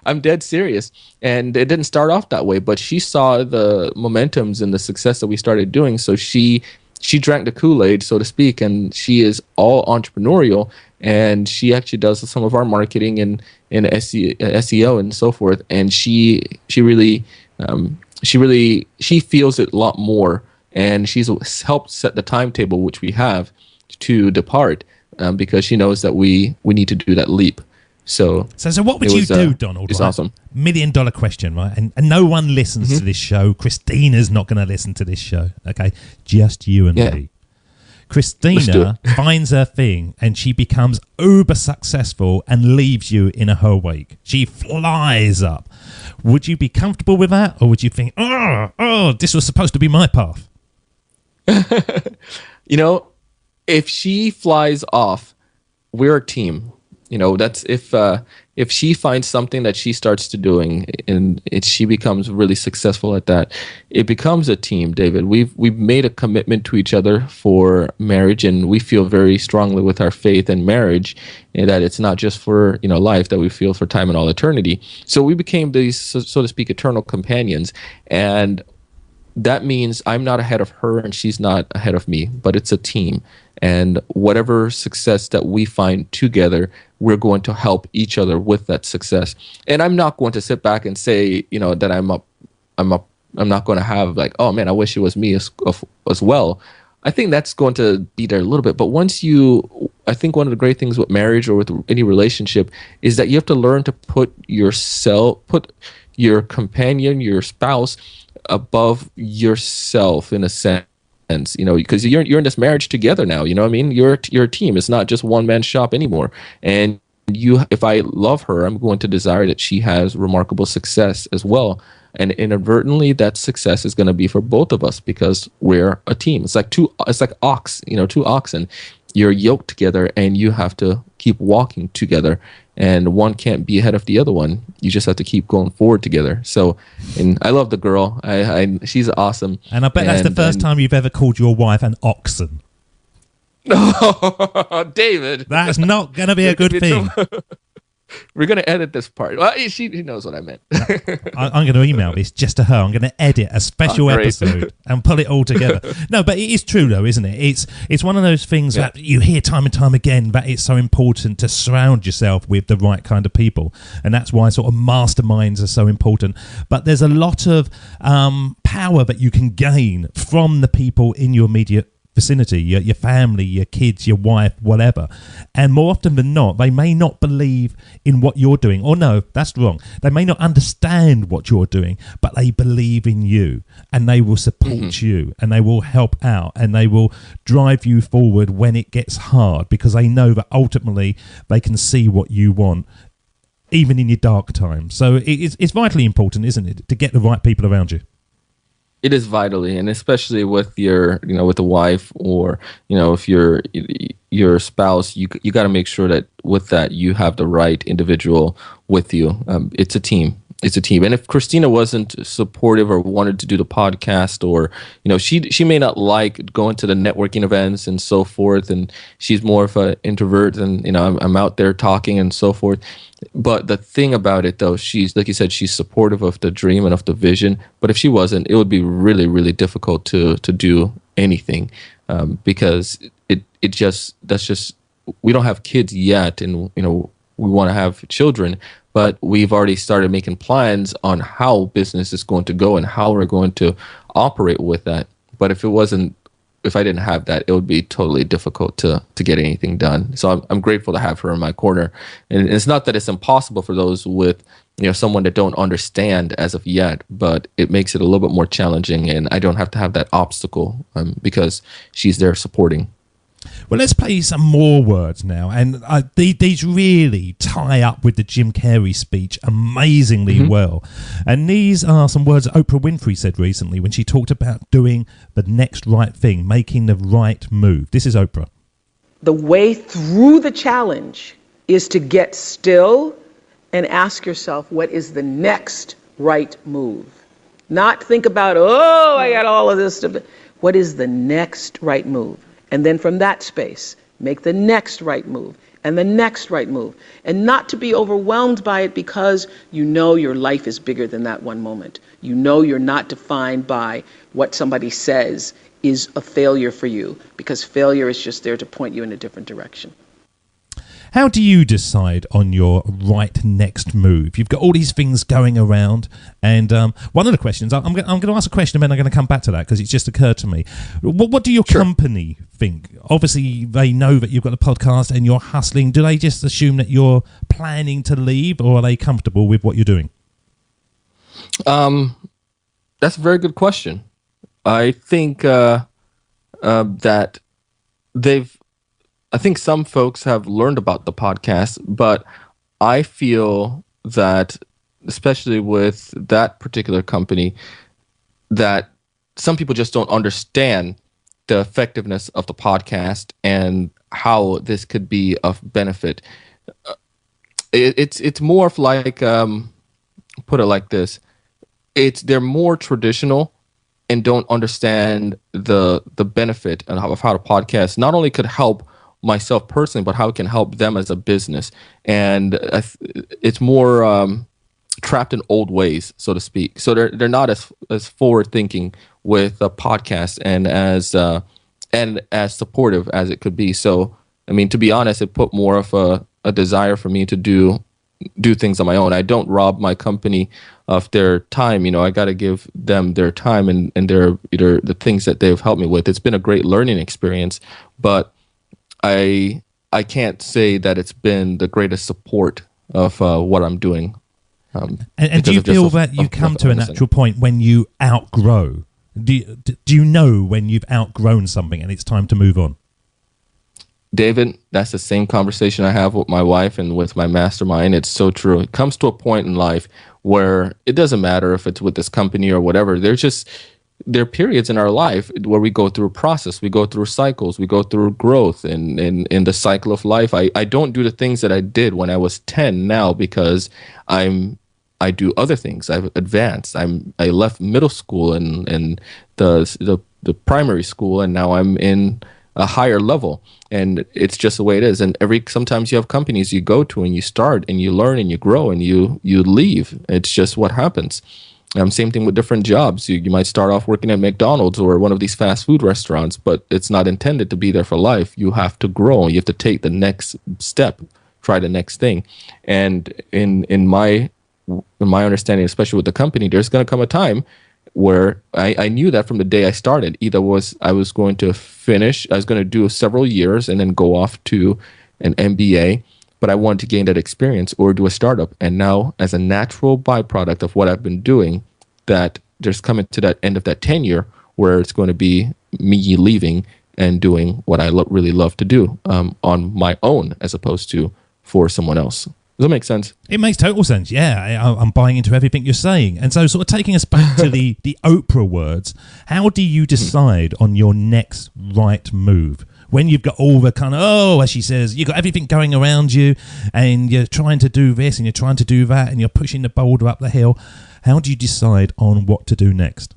I'm dead serious. And it didn't start off that way, but she saw the momentums and the success that we started doing. So she drank the Kool-Aid, so to speak, and she is all entrepreneurial, and she actually does some of our marketing and SEO and so forth. And she really feels it a lot more, and she's helped set the timetable which we have to depart, because she knows that we need to do that leap. So what would you do, Donald? It's right? awesome. $1 million question, right? And no one listens to this show. Christina's not going to listen to this show, okay? Just you and me. Christina finds her thing, and she becomes uber successful and leaves you in her wake. She flies up. Would you be comfortable with that, or would you think, oh, this was supposed to be my path? If she flies off, we're a team. That's if she finds something that she starts to doing and she becomes really successful at that, it becomes a team, David. We've made a commitment to each other for marriage, and we feel very strongly with our faith and marriage, and that it's not just for life, that we feel for time and all eternity. So we became these, so to speak, eternal companions, and that means I'm not ahead of her and she's not ahead of me, but it's a team. And whatever success that we find together, we're going to help each other with that success. And I'm not going to sit back and say, that I'm not going to have like, oh man, I wish it was me as well. I think that's going to be there a little bit. But I think one of the great things with marriage or with any relationship is that you have to learn to put your companion, your spouse, above yourself in a sense, because you're in this marriage together now. You know what I mean? You're a team. It's not just one man shop anymore. And if I love her, I'm going to desire that she has remarkable success as well. And inadvertently, that success is going to be for both of us because we're a team. It's like two oxen. You're yoked together, and you have to keep walking together. and one can't be ahead of the other one. You just have to keep going forward together. So, and I love the girl. She's awesome. And I bet that's the first time you've ever called your wife an oxen. David. That's not going to be a good thing. We're going to edit this part. Well, she knows what I meant. I'm going to email this just to her. I'm going to edit a special episode and pull it all together. No, but it is true, though, isn't it? It's one of those things that you hear time and time again, that it's so important to surround yourself with the right kind of people. And that's why sort of masterminds are so important. But there's a lot of power that you can gain from the people in your immediate vicinity, your family, your kids, your wife, whatever. And more often than not, they may not believe in what you're doing. Or no, that's wrong. They may not understand what you're doing, but they believe in you, and they will support you, and they will help out, and they will drive you forward when it gets hard, because they know that ultimately they can see what you want, even in your dark times. So it's vitally important, isn't it, to get the right people around you? It is vitally, and especially with your, with a wife, or if you're your spouse, you got to make sure that with that you have the right individual with you. It's a team. It's a team. And if Christina wasn't supportive or wanted to do the podcast, or she may not like going to the networking events and so forth, and she's more of an introvert, and I'm out there talking and so forth. But the thing about it, though, she's, like you said, she's supportive of the dream and of the vision. But if she wasn't, it would be really, really difficult to do anything, because we don't have kids yet, and we want to have children, but we've already started making plans on how business is going to go and how we're going to operate with that. But if I didn't have that, it would be totally difficult to get anything done. So I'm grateful to have her in my corner. And it's not that it's impossible for those with someone that don't understand as of yet, but it makes it a little bit more challenging, and I don't have to have that obstacle because she's there supporting. Well, let's play some more words now, and these really tie up with the Jim Carrey speech amazingly well. And these are some words that Oprah Winfrey said recently when she talked about doing the next right thing, making the right move. This is Oprah. The way through the challenge is to get still and ask yourself, what is the next right move? Not think about, I got all of this stuff. What is the next right move? And then from that space, make the next right move and the next right move. And not to be overwhelmed by it, because your life is bigger than that one moment. You're not defined by what somebody says is a failure for you, because failure is just there to point you in a different direction. How do you decide on your right next move? You've got all these things going around, and one of the questions, I'm going to ask a question and then I'm going to come back to that because it's just occurred to me. What do your company think? Obviously, they know that you've got a podcast and you're hustling. Do they just assume that you're planning to leave, or are they comfortable with what you're doing? That's a very good question. I think that I think some folks have learned about the podcast, but I feel that, especially with that particular company, that some people just don't understand the effectiveness of the podcast and how this could be of benefit. It's more of like, put it like this, they're more traditional and don't understand the benefit of how the podcast not only could help myself personally, but how it can help them as a business. And it's more trapped in old ways, so to speak. So they're not as forward thinking with a podcast and as supportive as it could be. So I mean, to be honest, it put more of a desire for me to do things on my own. I don't rob my company of their time. I got to give them their time and the things that they've helped me with. It's been a great learning experience, but I can't say that it's been the greatest support of what I'm doing. And do you feel that you come to a natural point when you outgrow? Do you know when you've outgrown something and it's time to move on? David, that's the same conversation I have with my wife and with my mastermind. It's so true. It comes to a point in life where it doesn't matter if it's with this company or whatever. there are periods in our life where we go through a process, we go through cycles, we go through growth in the cycle of life. I don't do the things that I did when I was 10 now because I do other things. I've advanced. I left middle school and the primary school, and now I'm in a higher level, and it's just the way it is. And sometimes you have companies you go to and you start and you learn and you grow and you leave. It's just what happens. Same thing with different jobs. You might start off working at McDonald's or one of these fast food restaurants, but it's not intended to be there for life. You have to grow. You have to take the next step, try the next thing. And in my understanding, especially with the company, there's going to come a time where I knew that from the day I started. I was going to do several years and then go off to an MBA, but I wanted to gain that experience or do a startup. And now, as a natural byproduct of what I've been doing, that there's coming to that end of that tenure where it's going to be me leaving and doing what I really love to do on my own, as opposed to for someone else. Does that make sense? It makes total sense. Yeah, I'm buying into everything you're saying. And so sort of taking us back to the Oprah words, how do you decide on your next right move? When you've got all the kind of, as she says, you've got everything going around you and you're trying to do this and you're trying to do that and you're pushing the boulder up the hill, how do you decide on what to do next?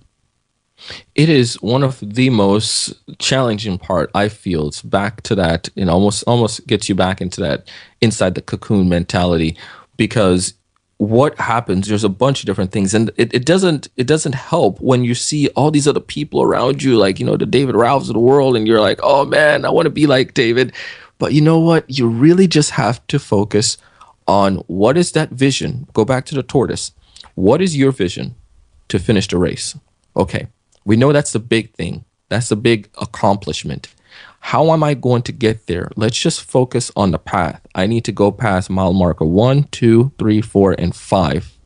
It is one of the most challenging part, I feel. It's back to that, almost gets you back into that inside the cocoon mentality, because what happens, there's a bunch of different things, and it doesn't help when you see all these other people around you, like, the David Ralphs of the world, and you're like, oh man, I want to be like David. But you know what? You really just have to focus on what is that vision. Go back to the tortoise. What is your vision to finish the race? Okay. We know that's the big thing. That's the big accomplishment. How am I going to get there? Let's just focus on the path. I need to go past mile marker 1, 2, 3, 4, and 5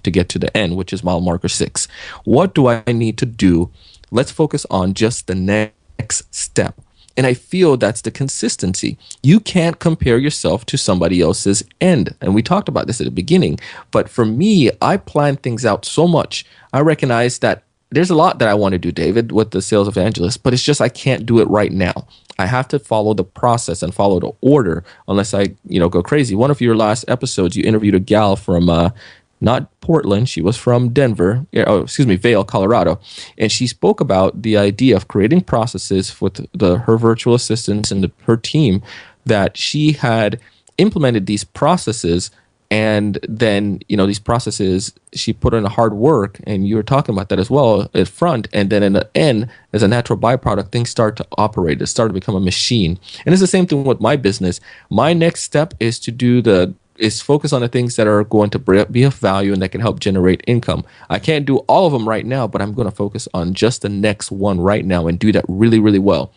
to get to the end, which is mile marker 6. What do I need to do? Let's focus on just the next step. And I feel that's the consistency. You can't compare yourself to somebody else's end. And we talked about this at the beginning. But for me, I plan things out so much. I recognize that there's a lot that I want to do, David, with the sales evangelist, but it's just I can't do it right now. I have to follow the process and follow the order unless I, go crazy. One of your last episodes, you interviewed a gal from not Portland. She was from Denver, Vail, Colorado. And she spoke about the idea of creating processes with her virtual assistants and her team, that she had implemented these processes. And then, these processes, she put in hard work, and you were talking about that as well at front. And then in the end, as a natural byproduct, things start to operate. It started to become a machine. And it's the same thing with my business. My next step is to focus on the things that are going to be of value and that can help generate income. I can't do all of them right now, but I'm going to focus on just the next one right now and do that really, really well.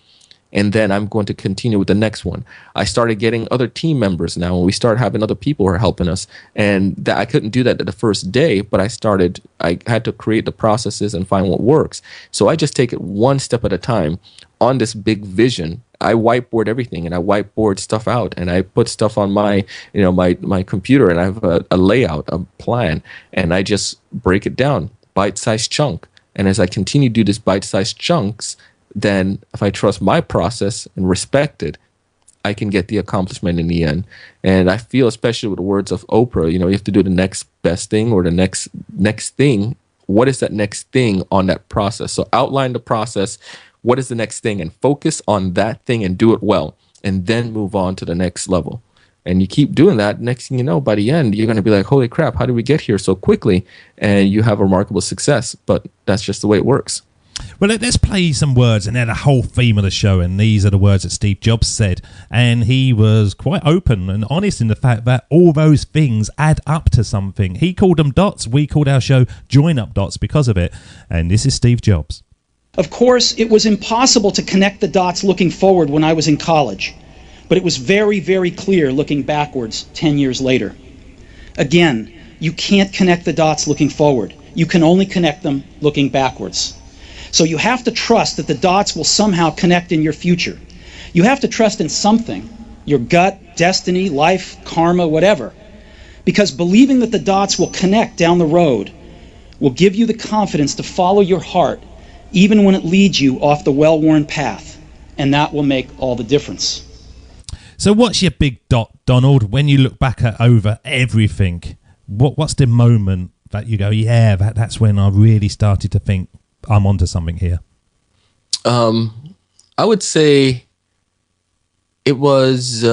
And then I'm going to continue with the next one. I started getting other team members now, and we started having other people who are helping us. And that I couldn't do that the first day, but I had to create the processes and find what works. So I just take it one step at a time on this big vision. I whiteboard everything, and I whiteboard stuff out, and I put stuff on my computer, and I have a layout, a plan, and I just break it down, bite-sized chunk. And as I continue to do this bite-sized chunks, then if I trust my process and respect it, I can get the accomplishment in the end. And I feel, especially with the words of Oprah, you have to do the next best thing or the next thing. What is that next thing on that process? So outline the process. What is the next thing? And focus on that thing and do it well. And then move on to the next level. And you keep doing that. Next thing you know, by the end, you're going to be like, holy crap, how did we get here so quickly? And you have remarkable success. But that's just the way it works. Well, let's play some words, and they're the whole theme of the show, and these are the words that Steve Jobs said, and he was quite open and honest in the fact that all those things add up to something. He called them dots. We called our show Join Up Dots because of it, and this is Steve Jobs. Of course, it was impossible to connect the dots looking forward when I was in college, but it was very, very clear looking backwards 10 years later. Again, you can't connect the dots looking forward. You can only connect them looking backwards. So you have to trust that the dots will somehow connect in your future. You have to trust in something, your gut, destiny, life, karma, whatever. Because believing that the dots will connect down the road will give you the confidence to follow your heart, even when it leads you off the well-worn path, and that will make all the difference. So what's your big dot, Donald, when you look back at over everything? What's the moment that you go, yeah, that's when I really started to think I'm onto something here? I would say it was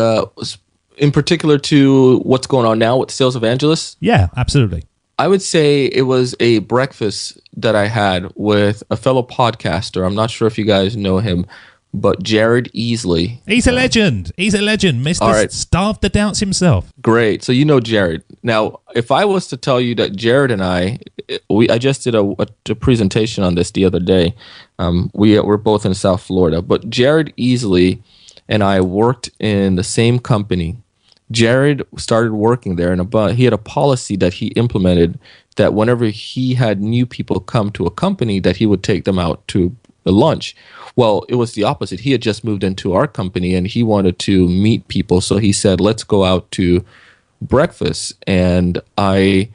in particular to what's going on now with Sales Evangelists. Yeah, absolutely. I would say it was a breakfast that I had with a fellow podcaster. I'm not sure if you guys know him, but Jared Easley. He's a legend. He's a legend. Mr. Right. Starve the Doubts himself. Great. So you know Jared. Now, if I was to tell you that Jared and I just did a presentation on this the other day. We're both in South Florida, but Jared Easley and I worked in the same company. Jared started working there, and he had a policy that he implemented that whenever he had new people come to a company, that he would take them out to a lunch. Well, it was the opposite. He had just moved into our company, and he wanted to meet people. So he said, let's go out to breakfast. And I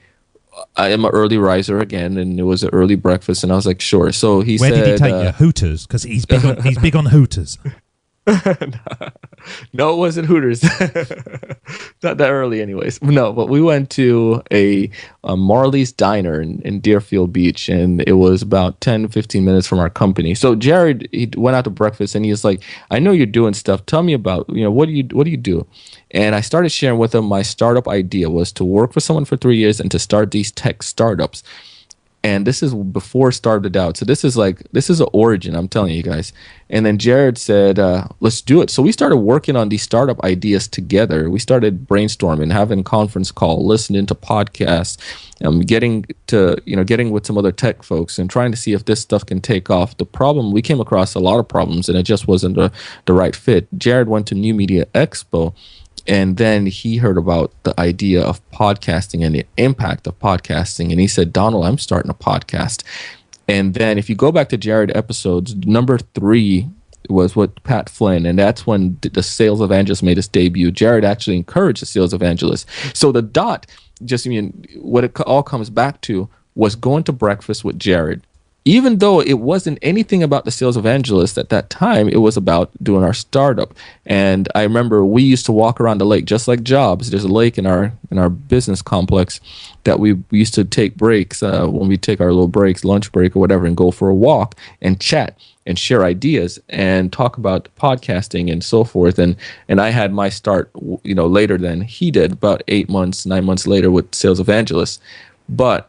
am an early riser again, and it was an early breakfast. And I was like, sure. So he Where said... did he take you? Hooters? Because he's big on Hooters. No, it wasn't Hooters. Not that early anyways. No, but we went to a Marley's Diner in Deerfield Beach, and it was about 10, 15 minutes from our company. So Jared, he went out to breakfast, and he was like, I know you're doing stuff. Tell me about, what do you do? And I started sharing with him my startup idea was to work for someone for 3 years and to start these tech startups. And this is before Starve the Doubt. So this is an origin, I'm telling you guys. And then Jared said, let's do it. So we started working on these startup ideas together. We started brainstorming, having conference call, listening to podcasts, getting with some other tech folks and trying to see if this stuff can take off. The problem, we came across a lot of problems, and it just wasn't the right fit. Jared went to New Media Expo, and then he heard about the idea of podcasting and the impact of podcasting. And he said, Donald, I'm starting a podcast. And then if you go back to Jared episodes, number 3 was with Pat Flynn. And that's when the Sales Evangelist made its debut. Jared actually encouraged the Sales Evangelist. So the dot, what it all comes back to was going to breakfast with Jared. Even though it wasn't anything about the Sales Evangelist at that time, it was about doing our startup. And I remember we used to walk around the lake, just like Jobs. There's a lake in our business complex that we used to take breaks when we take our little breaks, lunch break or whatever, and go for a walk and chat and share ideas and talk about podcasting and so forth. And I had my start, later than he did, about 9 months later with Sales Evangelist. But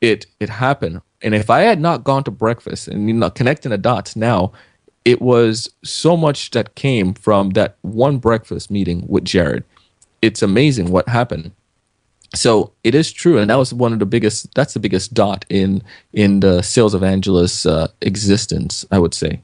it happened. And if I had not gone to breakfast and connecting the dots now, it was so much that came from that one breakfast meeting with Jared. It's amazing what happened. So it is true, and that was that's the biggest dot in the Sales Evangelist existence, I would say.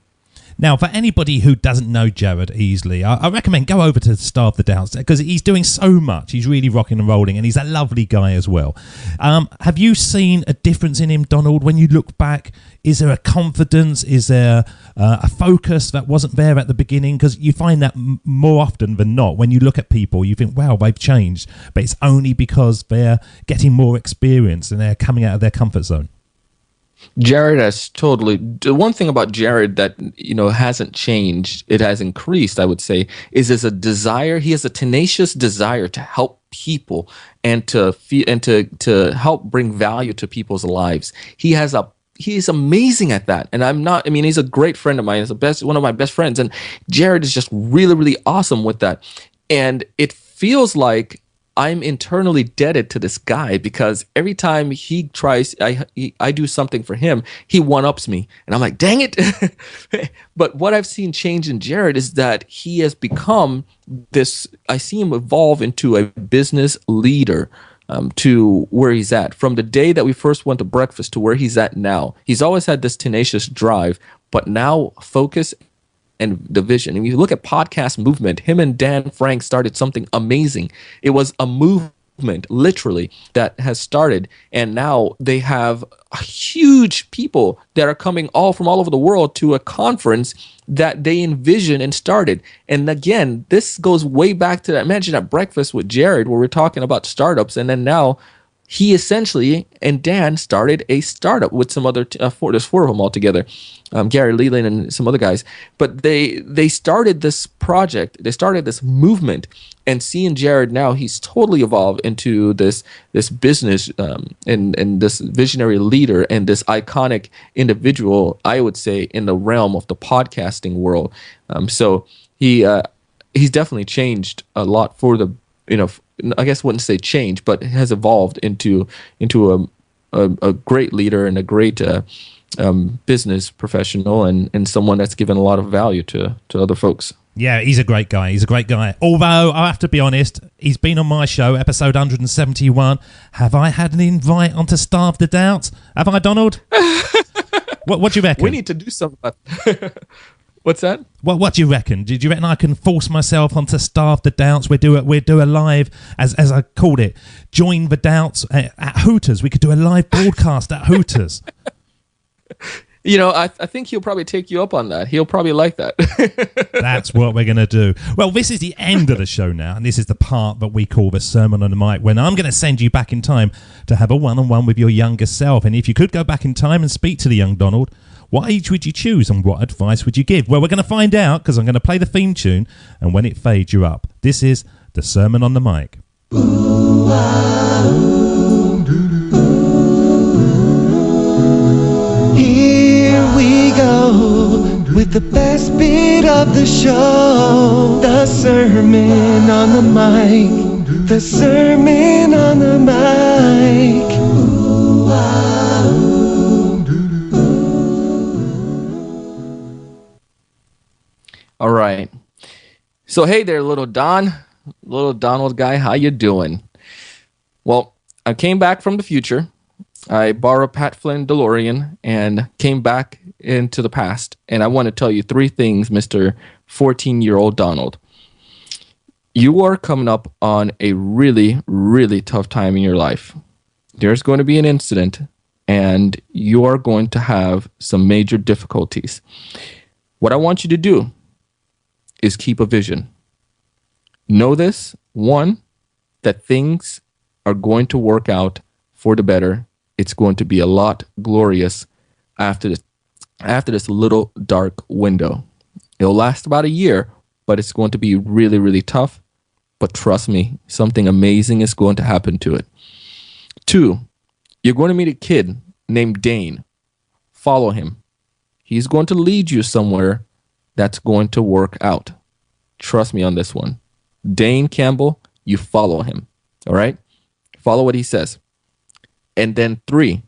Now, for anybody who doesn't know Jared Easley, I recommend go over to Starve the Doubts because he's doing so much. He's really rocking and rolling, and he's a lovely guy as well. Have you seen a difference in him, Donald, when you look back? Is there a confidence? Is there a focus that wasn't there at the beginning? Because you find that more often than not. When you look at people, you think, wow, they've changed. But it's only because they're getting more experience and they're coming out of their comfort zone. Jared has totally. The one thing about Jared that hasn't changed, it has increased, I would say, is a desire. He has a tenacious desire to help people and to help bring value to people's lives. He is amazing at that, and he's a great friend of mine. He's one of my best friends, and Jared is just really, really awesome with that. And it feels like I'm internally indebted to this guy because every time he tries, I do something for him, he one-ups me. And I'm like, dang it. But what I've seen change in Jared is that he has become this, I see him evolve into a business leader to where he's at. From the day that we first went to breakfast to where he's at now, he's always had this tenacious drive, but now focus and the vision. And you look at podcast movement, him and Dan Frank started something amazing. It was a movement, literally, that has started. And now they have huge people that are coming from all over the world to a conference that they envisioned and started. And again, this goes way back to that. Imagine at breakfast with Jared where we're talking about startups. And then now he essentially and Dan started a startup with some other there's four of them all together, Gary Leland and some other guys. But they started this project, they started this movement, and seeing Jared now, he's totally evolved into this business and this visionary leader and this iconic individual, I would say, in the realm of the podcasting world. So he's definitely changed a lot for the, I guess I wouldn't say change, but has evolved into a great leader and a great business professional and someone that's given a lot of value to other folks. Yeah, he's a great guy. He's a great guy. Although, I have to be honest, he's been on my show, episode 171. Have I had an invite onto Starve the Doubts? Have I, Donald? What do you reckon? We need to do something about that. What's that? What do you reckon? Did you reckon I can force myself onto Starve the Doubts? We do a live, as I called it, Join the Doubts at Hooters. We could do a live broadcast at Hooters. I think he'll probably take you up on that. He'll probably like that. That's what we're going to do. Well, this is the end of the show now, and this is the part that we call the Sermon on the Mic, when I'm going to send you back in time to have a one-on-one with your younger self. And if you could go back in time and speak to the young Donald, what age would you choose and what advice would you give? Well, we're going to find out, because I'm going to play the theme tune, and when it fades, you're up. This is the Sermon on the Mic. Here we go with the best bit of the show, the Sermon on the Mic, the Sermon on the Mic. All right. So, hey there, little Donald guy. How you doing? Well, I came back from the future. I borrowed Pat Flynn DeLorean and came back into the past. And I want to tell you three things, Mr. 14-year-old Donald. You are coming up on a really, really tough time in your life. There's going to be an incident, and you are going to have some major difficulties. What I want you to do is keep a vision. Know this, one, that things are going to work out for the better. It's going to be a lot glorious after this little dark window. It'll last about a year, but it's going to be really, really tough. But trust me, something amazing is going to happen to it. Two, you're going to meet a kid named Dane. Follow him. He's going to lead you somewhere that's going to work out. Trust me on this one. Dane Campbell, you follow him. All right? Follow what he says. And then three,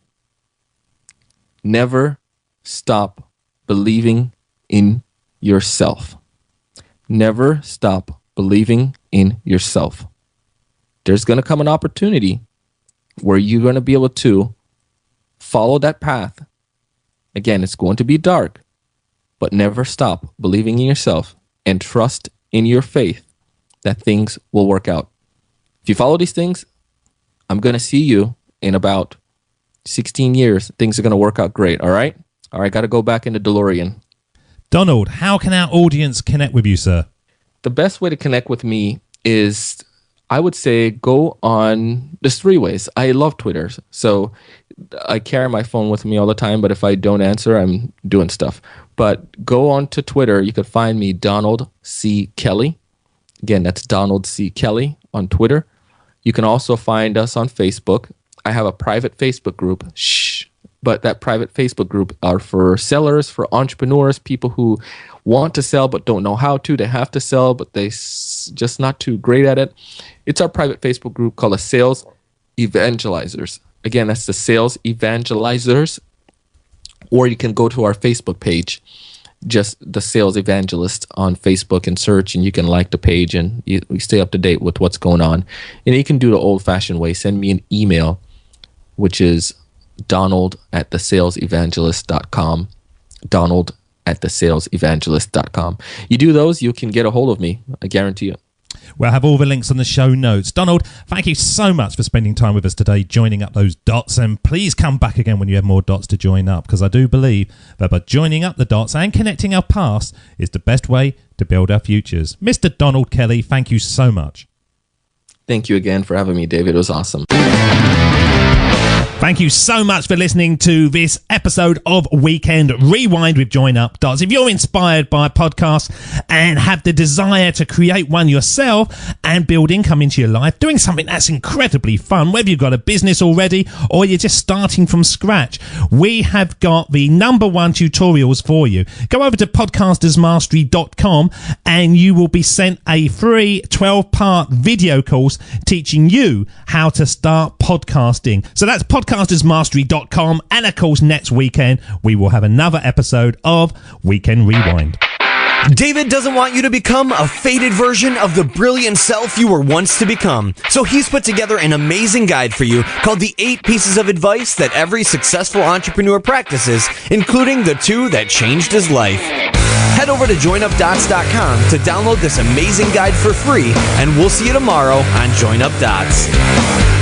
never stop believing in yourself. Never stop believing in yourself. There's going to come an opportunity where you're going to be able to follow that path. Again, it's going to be dark, but never stop believing in yourself and trust in your faith that things will work out. If you follow these things, I'm going to see you in about 16 years. Things are going to work out great, all right? All right, got to go back into DeLorean. Donald, how can our audience connect with you, sir? The best way to connect with me is, I would say, go on, there's three ways. I love Twitter, so I carry my phone with me all the time, but if I don't answer, I'm doing stuff. But go on to Twitter. You could find me, Donald C. Kelly. Again, that's Donald C. Kelly on Twitter. You can also find us on Facebook. I have a private Facebook group. But that private Facebook group are for sellers, for entrepreneurs, people who want to sell but don't know how to. They have to sell, but they just not too great at it. It's our private Facebook group called the Sales Evangelizers. Again, that's the Sales Evangelizers. Or you can go to our Facebook page, just the Sales Evangelist on Facebook, and search, and you can like the page, and we stay up to date with what's going on. And you can do the old-fashioned way. Send me an email, which is donald@thesalesevangelist.com. donald@thesalesevangelist.com. You do those, you can get a hold of me. I guarantee it. We'll have all the links on the show notes. Donald, thank you so much for spending time with us today, joining up those dots. And please come back again when you have more dots to join up, because I do believe that by joining up the dots and connecting our past is the best way to build our futures. Mr. Donald Kelly, thank you so much. Thank you again for having me, David. It was awesome. Thank you so much for listening to this episode of Weekend Rewind with Join Up Dots. If you're inspired by podcasts and have the desire to create one yourself and build income into your life, doing something that's incredibly fun, whether you've got a business already or you're just starting from scratch, we have got the number one tutorials for you. Go over to podcastersmastery.com and you will be sent a free 12-part video course teaching you how to start podcasting. So that's podcastersmastery.com, and of course next weekend we will have another episode of Weekend Rewind. David doesn't want you to become a faded version of the brilliant self you were once to become. So he's put together an amazing guide for you called the 8 Pieces of Advice That Every Successful Entrepreneur Practices, including the 2 that changed his life. Head over to joinupdots.com to download this amazing guide for free, and we'll see you tomorrow on Join Up Dots.